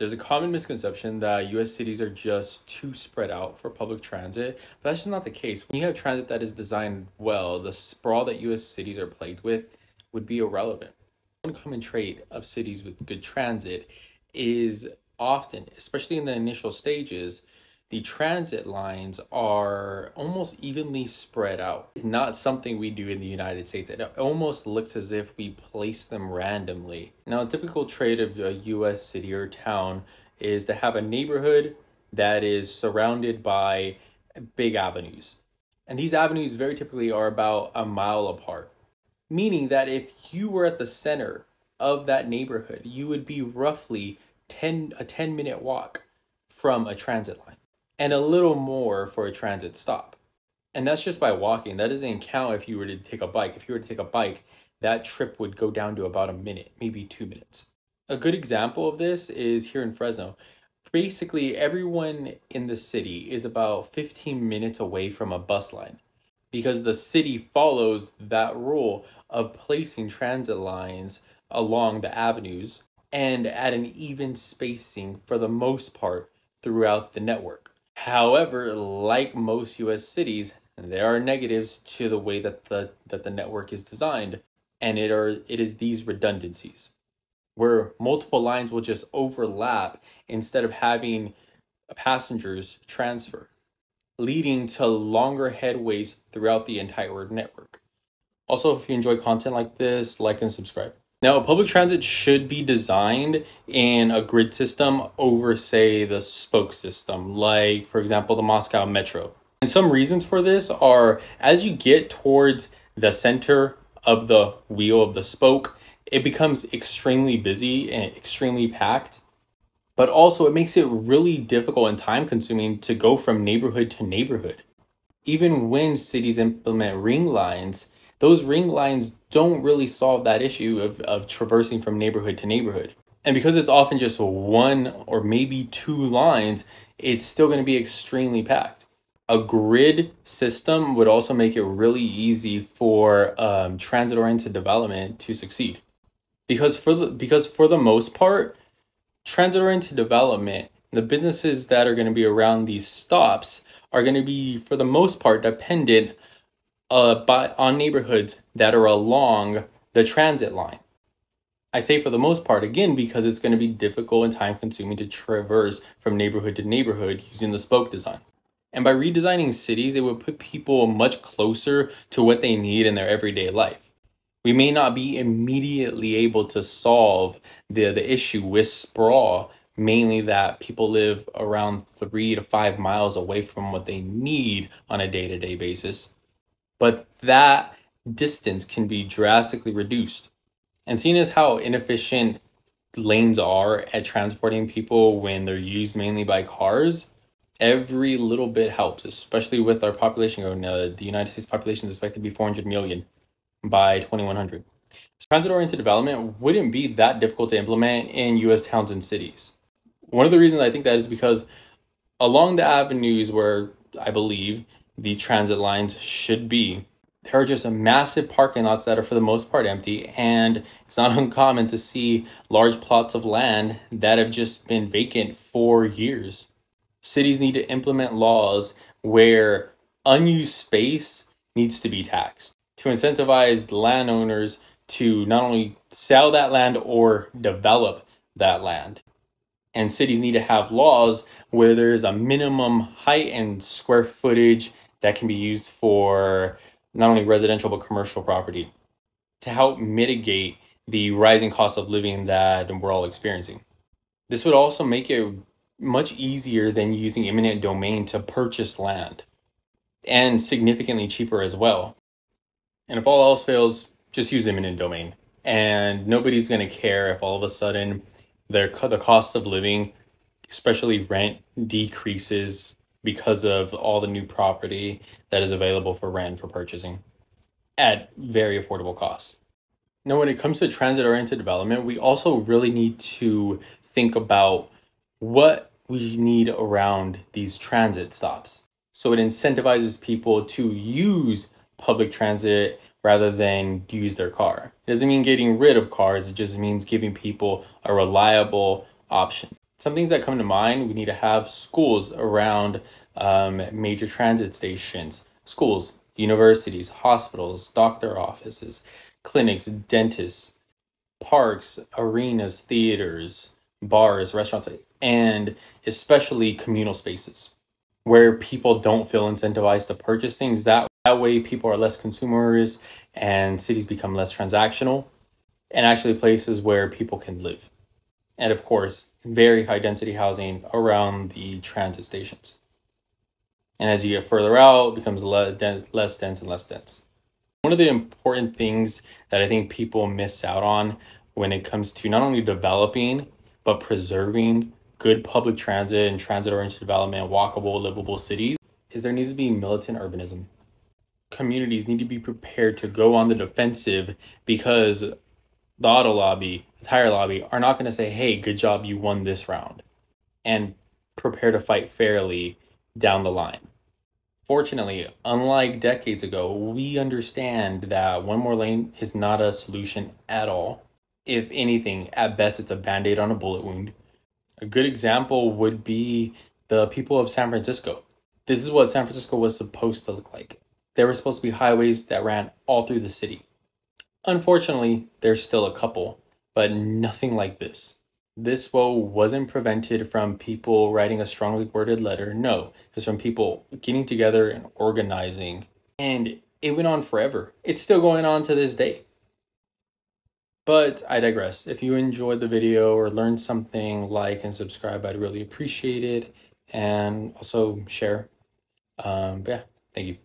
There's a common misconception that US cities are just too spread out for public transit, but that's just not the case. When you have transit that is designed well, the sprawl that US cities are plagued with would be irrelevant. One common trait of cities with good transit is often, especially in the initial stages, the transit lines are almost evenly spread out. It's not something we do in the United States. It almost looks as if we place them randomly. Now, a typical trait of a US city or town is to have a neighborhood that is surrounded by big avenues. And these avenues very typically are about a mile apart, meaning that if you were at the center of that neighborhood, you would be roughly a 10-minute walk from a transit line, and a little more for a transit stop. And that's just by walking. That doesn't count if you were to take a bike. If you were to take a bike, that trip would go down to about a minute, maybe 2 minutes. A good example of this is here in Fresno. Basically, everyone in the city is about 15 minutes away from a bus line because the city follows that rule of placing transit lines along the avenues and at an even spacing for the most part throughout the network. However, like most US cities, there are negatives to the way that the network is designed, and it is these redundancies where multiple lines will just overlap instead of having passengers transfer, leading to longer headways throughout the entire network. Also, if you enjoy content like this, like and subscribe. Now, public transit should be designed in a grid system over, say, the spoke system, like, for example, the Moscow Metro. And some reasons for this are, as you get towards the center of the wheel of the spoke, it becomes extremely busy and extremely packed. But also, it makes it really difficult and time-consuming to go from neighborhood to neighborhood. Even when cities implement ring lines, those ring lines don't really solve that issue of traversing from neighborhood to neighborhood. And because it's often just one or maybe two lines, it's still going to be extremely packed. A grid system would also make it really easy for transit-oriented development to succeed. Because for the most part, transit-oriented development, the businesses that are going to be around these stops are going to be, for the most part, dependent on neighborhoods that are along the transit line. I say for the most part, again, because it's going to be difficult and time consuming to traverse from neighborhood to neighborhood using the spoke design. And by redesigning cities, it would put people much closer to what they need in their everyday life. We may not be immediately able to solve the issue with sprawl, mainly that people live around 3 to 5 miles away from what they need on a day-to-day basis. But that distance can be drastically reduced. And seeing as how inefficient lanes are at transporting people when they're used mainly by cars, every little bit helps, especially with our population growing. The United States population is expected to be 400 million by 2100. Transit-oriented development wouldn't be that difficult to implement in US towns and cities. One of the reasons I think that is because along the avenues where I believe the transit lines should be, there are just massive parking lots that are for the most part empty, and it's not uncommon to see large plots of land that have just been vacant for years. Cities need to implement laws where unused space needs to be taxed to incentivize landowners to not only sell that land or develop that land. And cities need to have laws where there's a minimum height and square footage that can be used for not only residential but commercial property to help mitigate the rising cost of living that we're all experiencing. This would also make it much easier than using eminent domain to purchase land, and significantly cheaper as well. And if all else fails, just use eminent domain. And nobody's going to care if all of a sudden the cost of living, especially rent, decreases because of all the new property that is available for rent for purchasing at very affordable costs. Now, when it comes to transit-oriented development, we also really need to think about what we need around these transit stops. So it incentivizes people to use public transit rather than use their car. It doesn't mean getting rid of cars, it just means giving people a reliable option. Some things that come to mind, we need to have schools around major transit stations, schools, universities, hospitals, doctor offices, clinics, dentists, parks, arenas, theaters, bars, restaurants, and especially communal spaces where people don't feel incentivized to purchase things. That way, people are less consumers and cities become less transactional, and actually places where people can live. And of course, very high density housing around the transit stations. And as you get further out, it becomes less dense and less dense. One of the important things that I think people miss out on when it comes to not only developing, but preserving good public transit and transit-oriented development, walkable, livable cities, is there needs to be militant urbanism. Communities need to be prepared to go on the defensive because the auto lobby, the tire lobby are not going to say, hey, good job, you won this round, and prepare to fight fairly down the line. Fortunately, unlike decades ago, we understand that one more lane is not a solution at all. If anything, at best, it's a band-aid on a bullet wound. A good example would be the people of San Francisco. This is what San Francisco was supposed to look like. There were supposed to be highways that ran all through the city. Unfortunately, there's still a couple, but nothing like this. This woe wasn't prevented from people writing a strongly worded letter. No, it's from people getting together and organizing. And it went on forever. It's still going on to this day. But I digress. If you enjoyed the video or learned something, like and subscribe. I'd really appreciate it. And also share. Yeah, thank you.